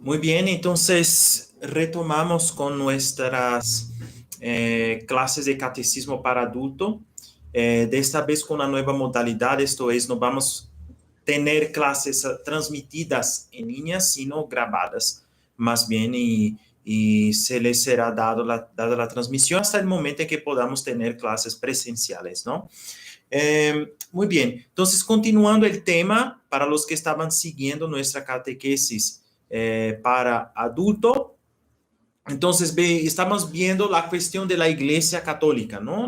Muy bien, entonces retomamos con nuestras clases de catecismo para adulto. De esta vez con una nueva modalidad, esto es, no vamos a tener clases transmitidas en línea, sino grabadas, más bien, y se les será dada la transmisión hasta el momento en que podamos tener clases presenciales, ¿no? Muy bien, entonces continuando el tema, para los que estaban siguiendo nuestra catequesis para adulto, entonces estamos viendo la cuestión de la Iglesia Católica, ¿no?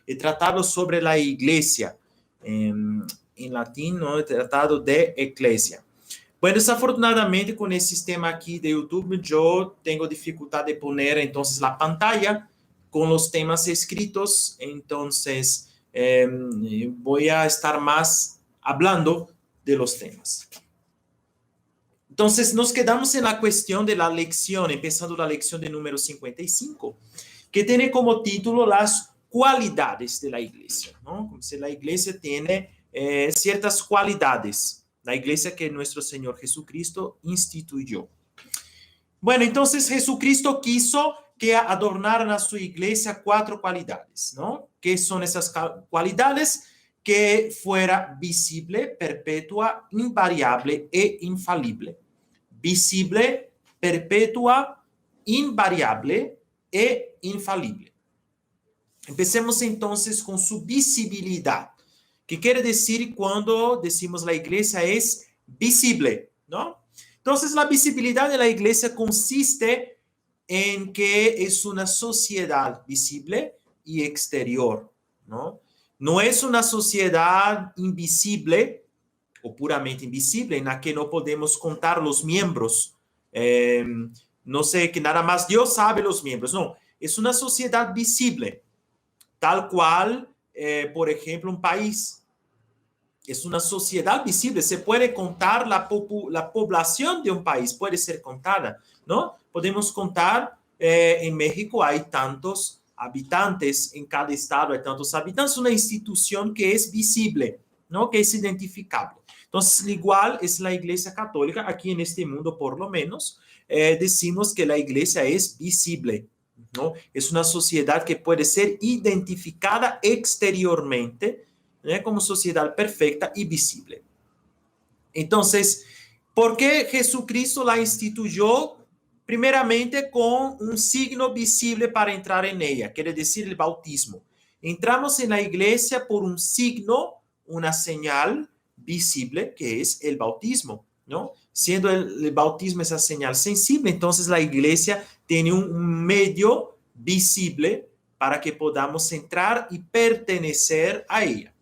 El tratado sobre la Iglesia, en latín, ¿no? El tratado de Eclesia. Bueno, desafortunadamente con el sistema aquí de YouTube yo tengo dificultad de poner entonces la pantalla con los temas escritos, entonces voy a estar más hablando de los temas. Entonces nos quedamos en la cuestión de la lección, empezando la lección de número 55, que tiene como título las cualidades de la iglesia, ¿no? Como si la iglesia tiene ciertas cualidades, la iglesia que nuestro Señor Jesucristo instituyó. Bueno, entonces Jesucristo quiso que adornaran a su iglesia 4 cualidades, ¿no? ¿Qué son esas cualidades? Que fuera visible, perpetua, invariable e infalible. Visible, perpetua, invariable e infalible. Empecemos entonces con su visibilidad. ¿Qué quiere decir cuando decimos la iglesia es visible, ¿no? Entonces, la visibilidad de la iglesia consiste en que es una sociedad visible y exterior, ¿no? No es una sociedad invisible o puramente invisible en la que no podemos contar los miembros. No sé, que nada más Dios sabe los miembros. No, es una sociedad visible, tal cual, por ejemplo, un país. Es una sociedad visible, se puede contar la población de un país, puede ser contada, ¿no? Podemos contar, en México hay tantos habitantes, en cada estado hay tantos habitantes, una institución que es visible, ¿no? Que es identificable. Entonces, igual es la Iglesia Católica, aquí en este mundo por lo menos, decimos que la Iglesia es visible, ¿no? Es una sociedad que puede ser identificada exteriormente, como sociedad perfecta y visible. Entonces, ¿por qué Jesucristo la instituyó? Primeramente con un signo visible para entrar en ella, quiere decir el bautismo. Entramos en la iglesia por un signo, una señal visible, que es el bautismo, ¿no? Siendo el bautismo esa señal sensible, entonces la iglesia tiene un medio visible para que podamos entrar y pertenecer a ella.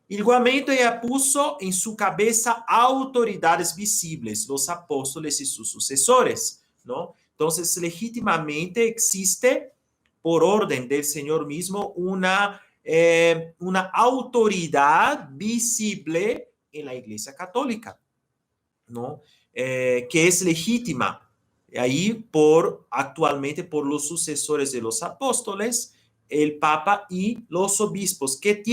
Igualmente, ella puso en su cabeza autoridades visibles, los apóstoles y sus sucesores, ¿no? Entonces, legítimamente existe, por orden del Señor mismo, una autoridad visible en la Iglesia Católica, ¿no? Que es legítima, ahí actualmente por los sucesores de los apóstoles, el Papa y los obispos, que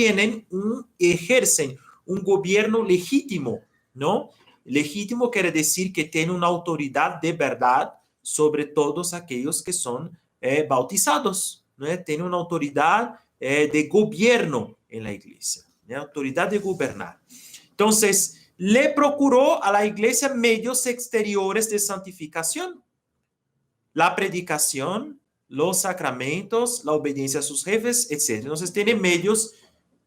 ejercen un gobierno legítimo, ¿no? Legítimo quiere decir que tiene una autoridad de verdad sobre todos aquellos que son bautizados, ¿no? Tiene una autoridad de gobierno en la iglesia, ¿no? Autoridad de gobernar. Entonces, le procuró a la iglesia medios exteriores de santificación, la predicación, los sacramentos, la obediencia a sus jefes, etc. Entonces, tiene medios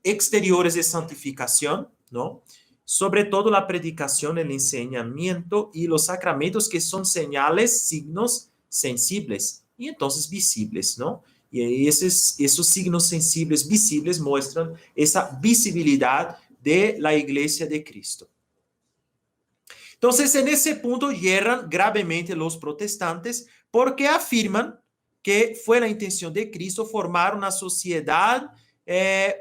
exteriores de santificación, ¿no? Sobre todo la predicación, el enseñamiento y los sacramentos, que son señales, signos sensibles y entonces visibles, ¿no? Y esos signos sensibles, visibles, muestran esa visibilidad de la iglesia de Cristo. Entonces, en ese punto hierran gravemente los protestantes porque afirman que fue la intención de Cristo formar una sociedad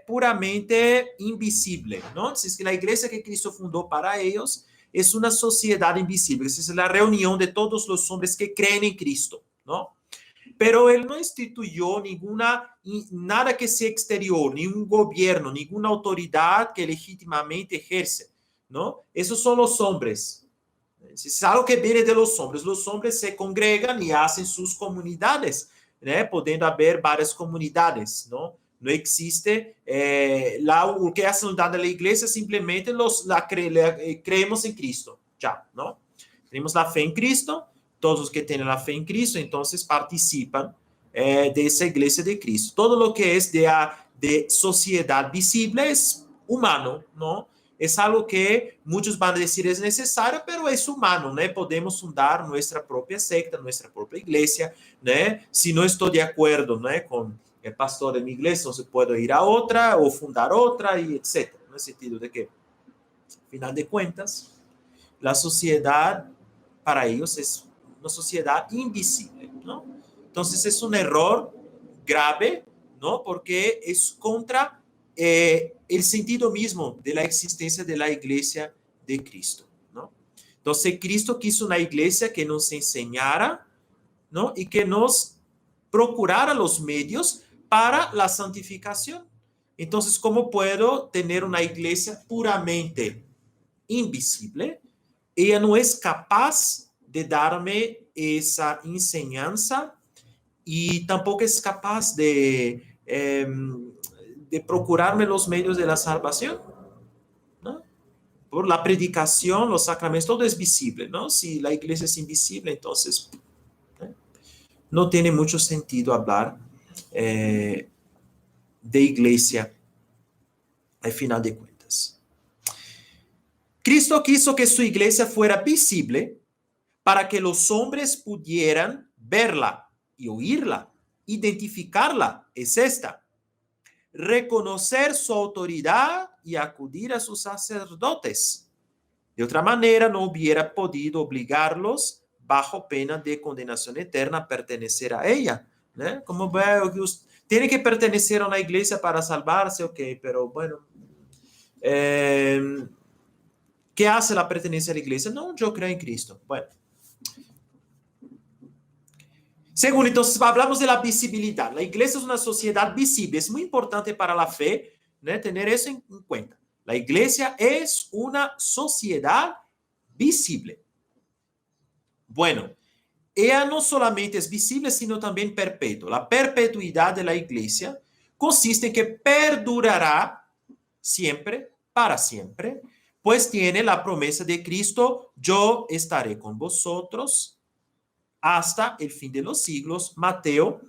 puramente invisible, ¿no? Entonces, que la iglesia que Cristo fundó para ellos es una sociedad invisible, es la reunión de todos los hombres que creen en Cristo, ¿no? Pero él no instituyó nada que sea exterior, ningún gobierno, ninguna autoridad que legítimamente ejerce, ¿no? Esos son los hombres. Es algo que viene de los hombres. Los hombres se congregan y hacen sus comunidades, ¿no? Pudiendo haber varias comunidades, ¿no? No existe lo que es la unidad de la iglesia, simplemente creemos en Cristo, ya, ¿no? Tenemos la fe en Cristo, todos los que tienen la fe en Cristo, entonces participan de esa iglesia de Cristo. Todo lo que es de sociedad visible es humano, ¿no? Es algo que muchos van a decir es necesario, pero es humano, ¿no? Podemos fundar nuestra propia secta, nuestra propia iglesia, ¿no? Si no estoy de acuerdo, ¿no? Con el pastor de mi iglesia, entonces puedo ir a otra o fundar otra, y etcétera. En el sentido de que, al final de cuentas, la sociedad para ellos es una sociedad invisible, ¿no? Entonces es un error grave, ¿no? Porque es contra el sentido mismo de la existencia de la iglesia de Cristo, ¿no? Entonces Cristo quiso una iglesia que nos enseñara, ¿no? Y que nos procurara los medios para la santificación. Entonces, ¿cómo puedo tener una iglesia puramente invisible? Ella no es capaz de darme esa enseñanza y tampoco es capaz de procurarme los medios de la salvación, ¿no? Por la predicación, los sacramentos, todo es visible, ¿no? Si la iglesia es invisible, entonces no tiene mucho sentido hablar de iglesia al final de cuentas. Cristo quiso que su iglesia fuera visible para que los hombres pudieran verla y oírla, identificarla, es esta. Reconocer su autoridad y acudir a sus sacerdotes. De otra manera, no hubiera podido obligarlos bajo pena de condenación eterna a pertenecer a ella. ¿Eh? Como veo que usted tiene que pertenecer a una iglesia para salvarse, ok, pero bueno, ¿qué hace la pertenencia a la iglesia? No, yo creo en Cristo. Bueno. Segundo, entonces hablamos de la visibilidad. La iglesia es una sociedad visible. Es muy importante para la fe, ¿no? Tener eso en cuenta. La iglesia es una sociedad visible. Bueno, ella no solamente es visible, sino también perpetua. La perpetuidad de la iglesia consiste en que perdurará siempre, para siempre, pues tiene la promesa de Cristo: yo estaré con vosotros hasta el fin de los siglos. Mateo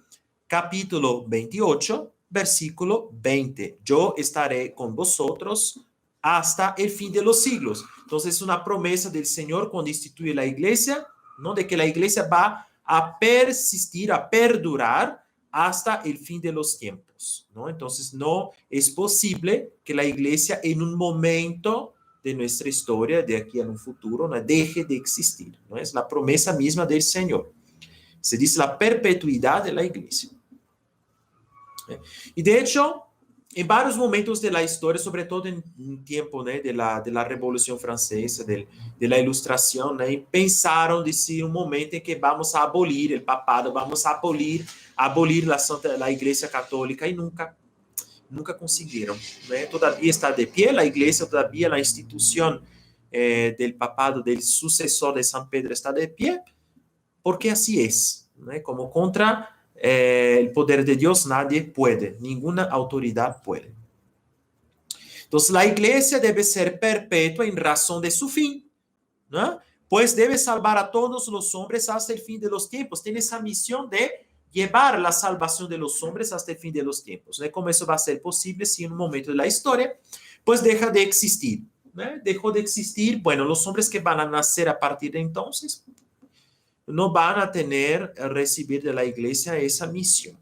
capítulo 28, versículo 20. Yo estaré con vosotros hasta el fin de los siglos. Entonces es una promesa del Señor cuando instituye la iglesia, ¿no? De que la iglesia va a persistir, a perdurar hasta el fin de los tiempos, ¿no? Entonces no es posible que la iglesia en un momento de nuestra historia, de aquí a un futuro, ¿no? Deje de existir, ¿no? Es la promesa misma del Señor. Se dice la perpetuidad de la iglesia. Y de hecho, en varios momentos de la historia, sobre todo en tiempo, ¿no? de la Revolución Francesa, de la Ilustración, ¿no? Pensaron decir un momento en que vamos a abolir el papado, vamos a abolir la Iglesia Católica, y nunca consiguieron, ¿no? Todavía está de pie la iglesia, todavía la institución del papado, del sucesor de San Pedro está de pie, porque así es, ¿no? Como contra el poder de Dios nadie puede, ninguna autoridad puede. Entonces la iglesia debe ser perpetua en razón de su fin, ¿no? Pues debe salvar a todos los hombres hasta el fin de los tiempos. Tiene esa misión de llevar la salvación de los hombres hasta el fin de los tiempos, ¿no? ¿Cómo eso va a ser posible si en un momento de la historia pues deja de existir, ¿no? Dejó de existir, bueno, los hombres que van a nacer a partir de entonces no van a recibir de la iglesia esa misión.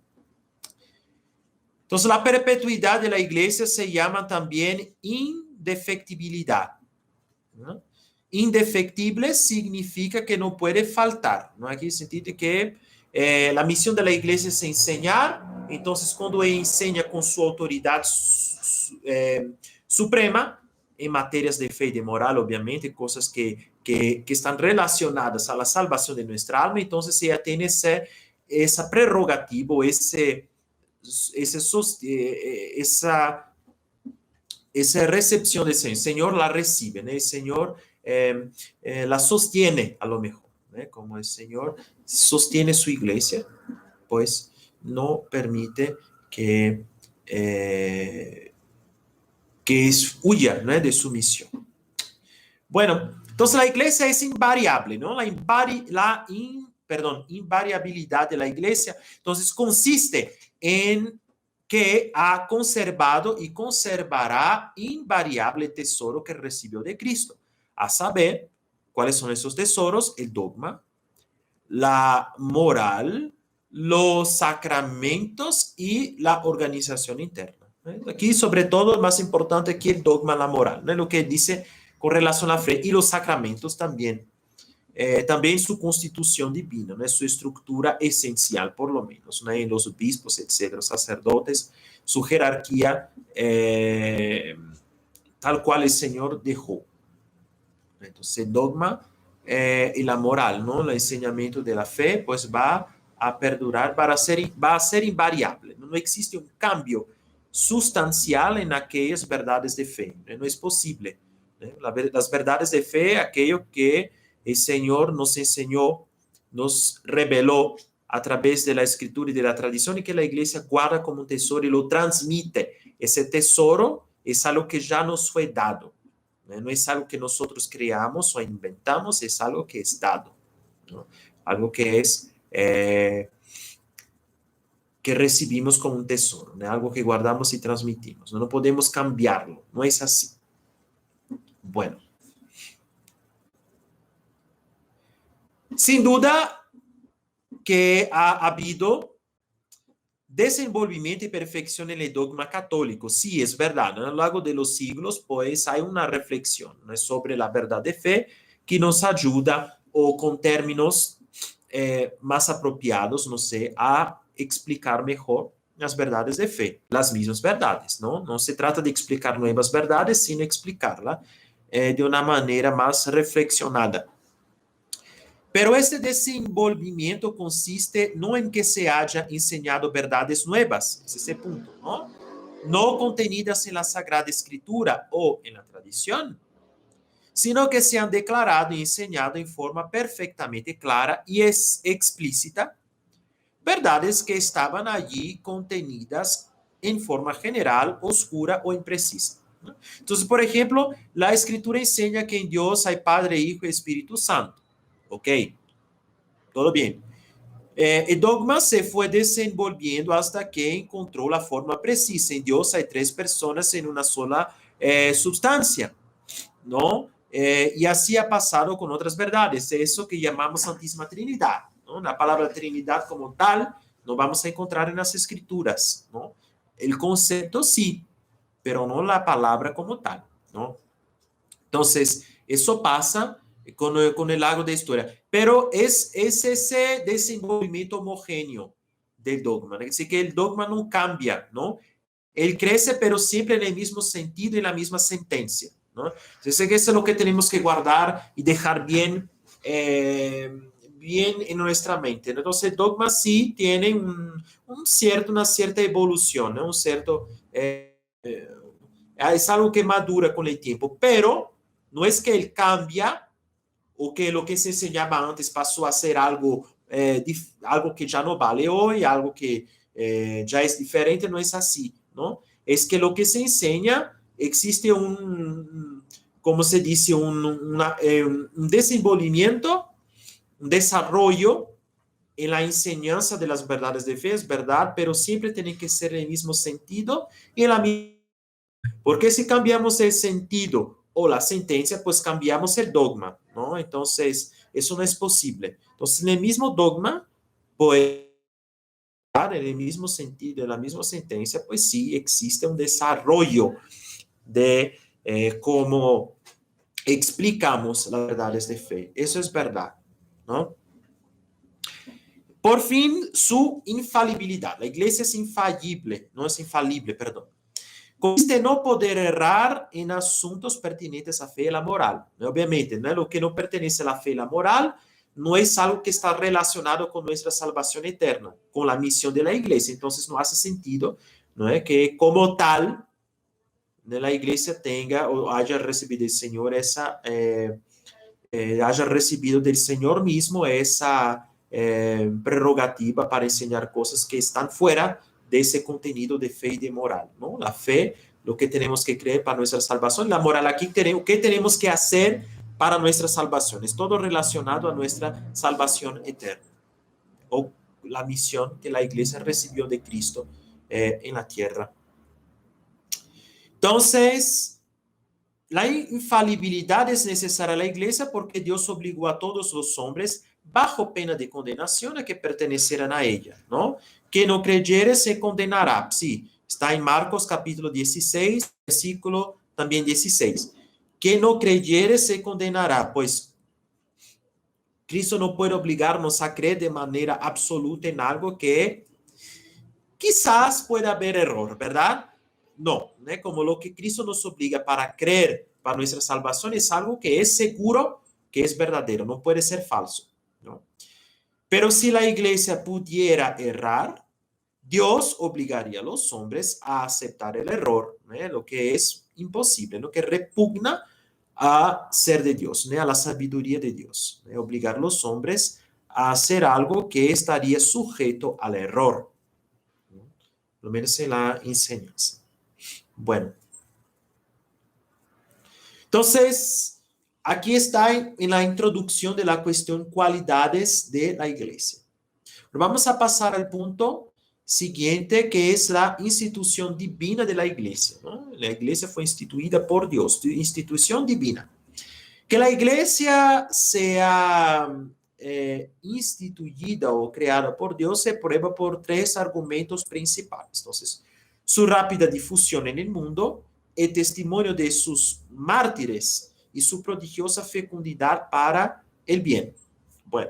Entonces la perpetuidad de la iglesia se llama también indefectibilidad, ¿no? Indefectible significa que no puede faltar, ¿no? Aquí se entiende que la misión de la iglesia es enseñar. Entonces, cuando ella enseña con su autoridad suprema, en materias de fe y de moral, obviamente, cosas que están relacionadas a la salvación de nuestra alma, entonces ella tiene esa prerrogativa, esa recepción del Señor. El Señor la recibe, ¿no? El Señor la sostiene a lo mejor, como el Señor sostiene su iglesia, pues no permite eh, que huya, ¿no?, de su misión. Bueno, entonces la iglesia es invariable, ¿no? Invariabilidad de la iglesia, entonces consiste en que ha conservado y conservará invariable tesoro que recibió de Cristo. A saber, ¿cuáles son esos tesoros? El dogma, la moral, los sacramentos y la organización interna. Aquí, sobre todo, es más importante que el dogma, la moral, ¿no? Lo que dice con relación a la fe y los sacramentos también. También su constitución divina, ¿no?, su estructura esencial, por lo menos, ¿no?, en los obispos, etcétera, sacerdotes, su jerarquía tal cual el Señor dejó. Entonces, el dogma y la moral, ¿no?, el enseñamiento de la fe, pues va a perdurar, va a ser invariable. No existe un cambio sustancial en aquellas verdades de fe. No es posible. Las verdades de fe, aquello que el Señor nos enseñó, nos reveló a través de la escritura y de la tradición, y que la iglesia guarda como un tesoro y lo transmite. Ese tesoro es algo que ya nos fue dado. No es algo que nosotros creamos o inventamos, es algo que es dado, ¿no? Algo que es que recibimos como un tesoro, ¿no? Algo que guardamos y transmitimos. No podemos cambiarlo, no es así. Bueno, sin duda que ha habido desenvolvimiento y perfección en el dogma católico. Sí, es verdad. A lo largo de los siglos, pues, hay una reflexión, ¿no?, sobre la verdad de fe que nos ayuda, o con términos más apropiados, no sé, a explicar mejor las verdades de fe, las mismas verdades, ¿no? No se trata de explicar nuevas verdades, sino explicarla de una manera más reflexionada. Pero este desenvolvimiento consiste no en que se haya enseñado verdades nuevas, es ese punto, ¿no?, no contenidas en la Sagrada Escritura o en la tradición, sino que se han declarado y enseñado en forma perfectamente clara y explícita verdades que estaban allí contenidas en forma general, oscura o imprecisa, ¿no? Entonces, por ejemplo, la Escritura enseña que en Dios hay Padre, Hijo y Espíritu Santo. Ok, todo bien. El dogma se fue desenvolviendo hasta que encontró la forma precisa. En Dios hay tres personas en una sola sustancia, ¿no? Y así ha pasado con otras verdades, eso que llamamos Santísima Trinidad, ¿no? La palabra Trinidad como tal no vamos a encontrar en las Escrituras, ¿no? El concepto sí, pero no la palabra como tal, ¿no? Entonces, eso pasa con el largo de historia, pero es ese desenvolvimiento homogéneo del dogma, es decir, que el dogma no cambia, ¿no? Él crece, pero siempre en el mismo sentido y la misma sentencia, ¿no? Entonces, eso es lo que tenemos que guardar y dejar bien, bien en nuestra mente, ¿no? Entonces, el dogma sí tiene una cierta evolución, ¿no? Es algo que madura con el tiempo, pero no es que él cambia o que lo que se enseñaba antes pasó a ser algo, algo que ya no vale hoy, algo que ya es diferente, no es así, ¿no? Es que lo que se enseña existe como se dice, un desenvolvimiento, un desarrollo en la enseñanza de las verdades de fe, es verdad, pero siempre tiene que ser en el mismo sentido y en la misma. Porque si cambiamos el sentido o la sentencia, pues cambiamos el dogma, ¿no? Entonces, eso no es posible. Entonces, en el mismo dogma, pues, en el mismo sentido, en la misma sentencia, pues sí existe un desarrollo de cómo explicamos las verdades de fe. Eso es verdad, ¿no? Por fin, su infalibilidad. La iglesia es infalible, no es infalible, perdón. Consiste en no poder errar en asuntos pertinentes a fe y la moral. Obviamente, ¿no? Lo que no pertenece a la fe y la moral no es algo que está relacionado con nuestra salvación eterna, con la misión de la iglesia. Entonces, no hace sentido, ¿no?, que como tal, ¿no?, la iglesia tenga o haya recibido del Señor haya recibido del Señor mismo esa prerrogativa para enseñar cosas que están fuera de ese contenido de fe y de moral, ¿no? La fe, lo que tenemos que creer para nuestra salvación, la moral aquí, ¿qué tenemos que hacer para nuestra salvación? Es todo relacionado a nuestra salvación eterna, o la misión que la iglesia recibió de Cristo en la tierra. Entonces, la infalibilidad es necesaria a la iglesia porque Dios obligó a todos los hombres bajo pena de condenación a que pertenecieran a ella, ¿no? Que no creyere se condenará. Sí, está en Marcos capítulo 16, versículo también 16. Que no creyere se condenará, pues Cristo no puede obligarnos a creer de manera absoluta en algo que quizás pueda haber error, ¿verdad? No, ¿no? Como lo que Cristo nos obliga para creer para nuestra salvación es algo que es seguro, que es verdadero, no puede ser falso, ¿no? Pero si la iglesia pudiera errar, Dios obligaría a los hombres a aceptar el error, ¿no? Lo que es imposible, lo que repugna a ser de Dios, ¿no? A la sabiduría de Dios, ¿no? Obligar a los hombres a hacer algo que estaría sujeto al error, ¿no? Lo menos en la enseñanza. Bueno, entonces, aquí está en la introducción de la cuestión cualidades de la iglesia. Vamos a pasar al punto siguiente, que es la institución divina de la iglesia, ¿no? La iglesia fue instituida por Dios, institución divina. Que la iglesia sea instituida o creada por Dios se prueba por tres argumentos principales. Entonces, su rápida difusión en el mundo, el testimonio de sus mártires y su prodigiosa fecundidad para el bien. Bueno,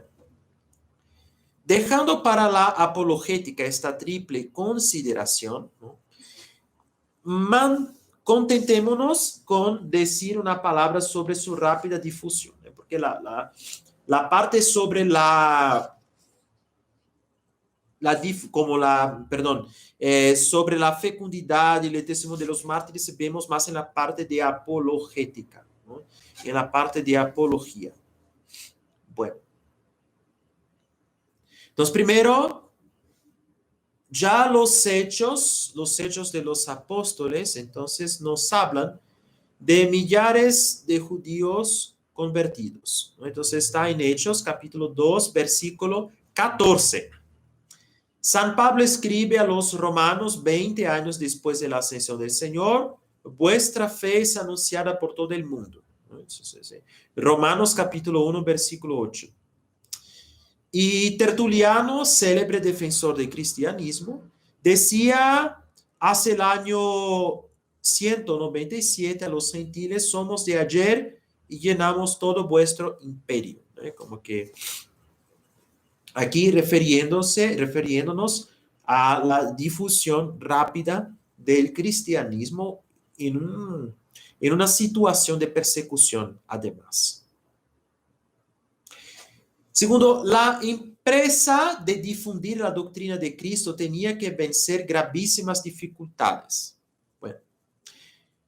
dejando para la apologética esta triple consideración, ¿no? Contentémonos con decir una palabra sobre su rápida difusión, ¿eh? Porque la parte sobre sobre la fecundidad y el testimonio de los mártires vemos más en la parte de apologética, ¿no? En la parte de apología. Bueno. Entonces, primero, ya los hechos de los apóstoles, entonces nos hablan de millares de judíos convertidos, ¿no? Entonces está en Hechos capítulo 2, versículo 14. San Pablo escribe a los romanos 20 años después de la ascensión del Señor: vuestra fe es anunciada por todo el mundo, ¿no? Entonces, Romanos capítulo 1, versículo 8. Y Tertuliano, célebre defensor del cristianismo, decía hace el año 197 a los gentiles: somos de ayer y llenamos todo vuestro imperio, ¿no? Como que aquí refiriéndonos a la difusión rápida del cristianismo en una situación de persecución, además. Segundo, la empresa de difundir la doctrina de Cristo tenía que vencer gravísimas dificultades. Bueno,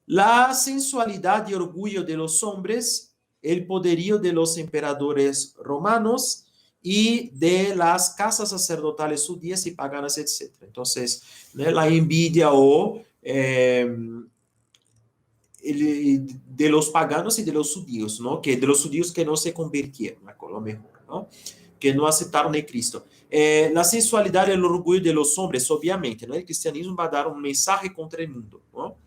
la sensualidad y orgullo de los hombres, el poderío de los emperadores romanos y de las casas sacerdotales judías y paganas, etc. Entonces, la envidia de los paganos y de los judíos, ¿no? Que de los judíos que no se convirtieron, a lo mejor, ¿no? Que no aceptaron a Cristo. La sensualidad y el orgullo de los hombres, obviamente, ¿no? El cristianismo va a dar un mensaje contra el mundo, ¿no?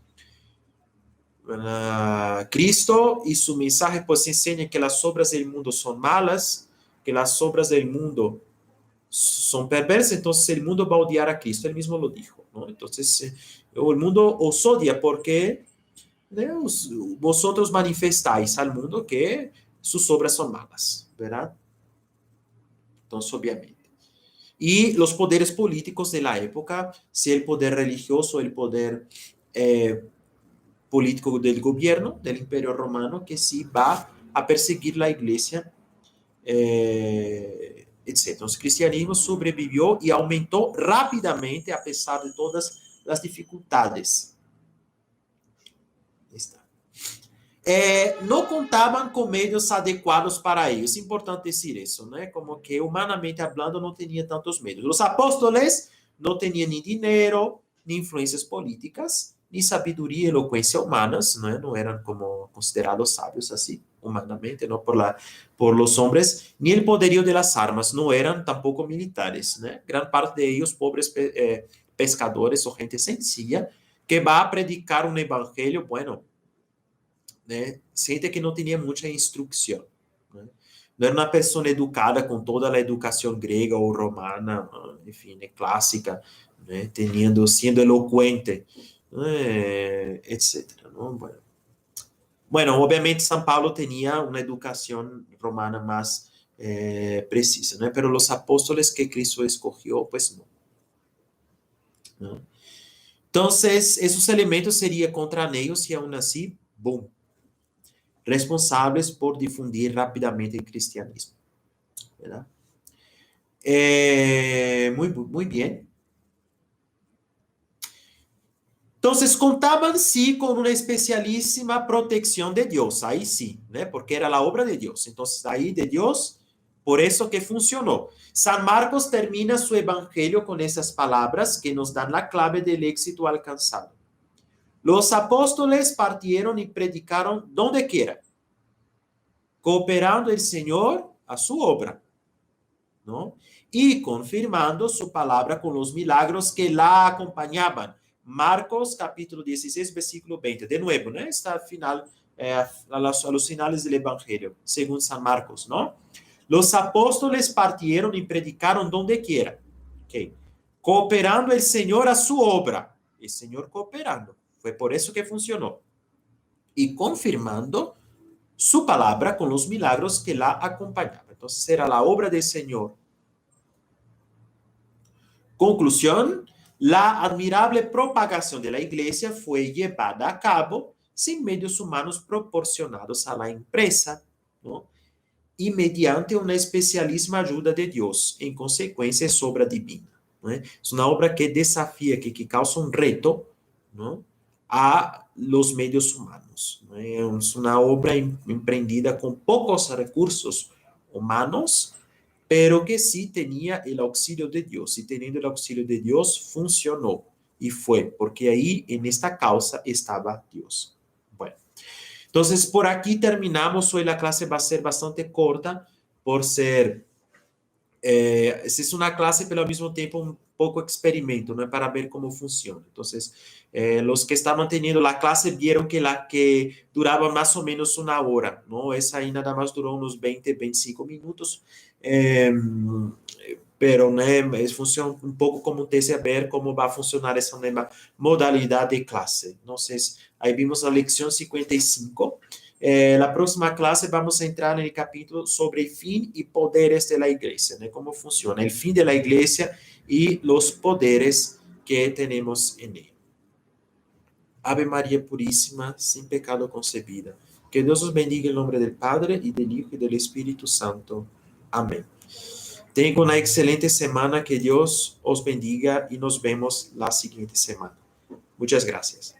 Cristo y su mensaje pues enseña que las obras del mundo son malas, que las obras del mundo son perversas, entonces el mundo va a odiar a Cristo, él mismo lo dijo, ¿no? Entonces, el mundo os odia porque vosotros manifestáis al mundo que sus obras son malas, ¿verdad? Entonces, obviamente. Y los poderes políticos de la época, sea el poder religioso, el poder político del gobierno, del Imperio Romano, que sí va a perseguir la iglesia, etc. Entonces, el cristianismo sobrevivió y aumentó rápidamente a pesar de todas las dificultades. Está. não contavam com meios adequados para isso. É importante dizer isso, né? Como que humanamente falando não tinha tantos meios. Os apóstolos não tinham nem dinheiro, nem influências políticas, nem sabedoria e eloquência humanas, né? Não eram como considerados sábios assim, humanamente, não por los hombres, nem o poderio de las armas, não eram tampouco militares, né? Gran parte de ellos pobres pescadores ou gente sencilla que vai a predicar um evangelho, bueno, né? Gente que não tinha muita instrução, né? Não era uma pessoa educada com toda a educação grega ou romana, enfim, né, clássica, né? Sendo eloquente, né? etc. Não? Bueno, obviamente São Paulo tinha uma educação romana mais precisa, né? Pero os apóstolos que Cristo escolheu, pues não. ¿No? Entonces, esos elementos serían contra ellos y aún así, boom, responsables por difundir rápidamente el cristianismo. ¿Verdad? Muy bien. Entonces, contaban sí con una especialísima protección de Dios, ahí sí, ¿no? Porque era la obra de Dios. Entonces, ahí de Dios, por eso que funcionó. San Marcos termina su evangelio con esas palabras que nos dan la clave del éxito alcanzado. Los apóstoles partieron y predicaron donde quiera, cooperando el Señor a su obra, ¿no? Y confirmando su palabra con los milagros que la acompañaban. Marcos capítulo 16, versículo 20. De nuevo, ¿no? Está al final, a los finales del Evangelio, según San Marcos, ¿no? Los apóstoles partieron y predicaron donde quiera. Okay. Cooperando el Señor a su obra. El Señor cooperando. Fue por eso que funcionó. Y confirmando su palabra con los milagros que la acompañaban. Entonces era la obra del Señor. Conclusión, la admirable propagación de la iglesia fue llevada a cabo sin medios humanos proporcionados a la empresa, ¿no? Y mediante una especialísima ayuda de Dios, en consecuencia es obra divina, ¿no? Es una obra que desafía, que causa un reto, ¿no? A los medios humanos, ¿no? Es una obra emprendida con pocos recursos humanos, pero que sí tenía el auxilio de Dios, y teniendo el auxilio de Dios funcionó, y fue, porque ahí en esta causa estaba Dios. Bueno, entonces por aquí terminamos, hoy la clase va a ser bastante corta, por ser, es una clase, pero al mismo tiempo un poco experimento, ¿no? Para ver cómo funciona. Entonces, los que estaban teniendo la clase vieron que la que duraba más o menos una hora, ¿no? Esa ahí nada más duró unos 20, 25 minutos, pero né, funciona un poco como un test a ver cómo va a funcionar esa nueva modalidad de clase. Entonces, ahí vimos la lección 55. La próxima clase vamos a entrar en el capítulo sobre el fin y poderes de la iglesia, ¿no? Cómo funciona el fin de la iglesia y los poderes que tenemos en ella. Ave María Purísima, sin pecado concebida. Que Dios os bendiga en nombre del Padre, y del Hijo, y del Espíritu Santo. Amén. Tengan una excelente semana, que Dios os bendiga y nos vemos la siguiente semana. Muchas gracias.